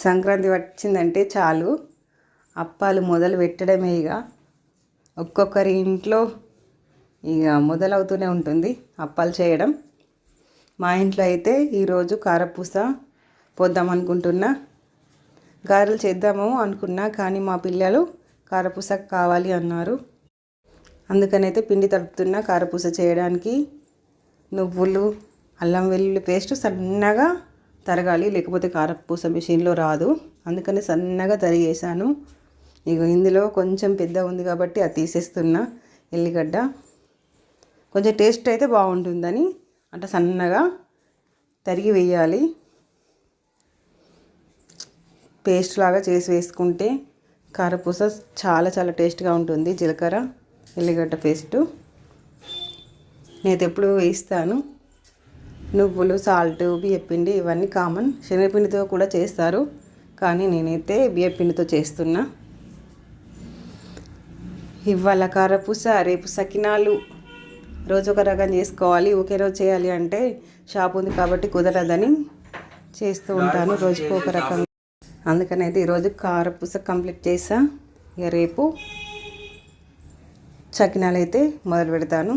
సంక్రాంతి వచ్చిందంటే చాలు అప్పాలు మొదలు పెట్టడమే. ఇక ఒక్కొక్కరి ఇంట్లో ఇక మొదలవుతూనే ఉంటుంది అప్పాలు చేయడం. మా ఇంట్లో అయితే ఈరోజు కారపూస పోద్దాం అనుకుంటున్నా. గారెలు చేద్దాము అనుకున్నా, కానీ మా పిల్లలు కారపూస కావాలి అన్నారు. అందుకనైతే పిండి తడుపుతున్నా కారపూస చేయడానికి. నువ్వులు, అల్లం వెల్లుల్లి పేస్ట్ సన్నగా తరగాలి, లేకపోతే కారపూస మిషన్లో రాదు. అందుకని సన్నగా తరిగేసాను. ఇక ఇందులో కొంచెం పెద్ద ఉంది కాబట్టి అది తీసేస్తున్నా. ఎల్లిగడ్డ కొంచెం టేస్ట్ అయితే బాగుంటుందని అంటే సన్నగా తరిగి వేయాలి. పేస్ట్ లాగా చేసి వేసుకుంటే కారపూస చాలా చాలా టేస్ట్గా ఉంటుంది. జీలకర్ర, ఎల్లిగడ్డ పేస్టు నేనైతే ఎప్పుడు వేస్తాను. నువ్వులు, సాల్ట్, బియ్యపిండి ఇవన్నీ కామన్. శనగపిండితో కూడా చేస్తారు, కానీ నేనైతే బియ్యపిండితో చేస్తున్నా. ఇవాళ కారపూస, రేపు సకినాలు, రోజు ఒక రకం చేసుకోవాలి. ఒకే రోజు చేయాలి అంటే షాప్ ఉంది కాబట్టి కుదరదని చేస్తూ ఉంటాను రోజుకు ఒక రకం. అందుకనైతే ఈరోజు కారపూస కంప్లీట్ చేసా. ఇక రేపు సకినాలు అయితే మొదలు పెడతాను.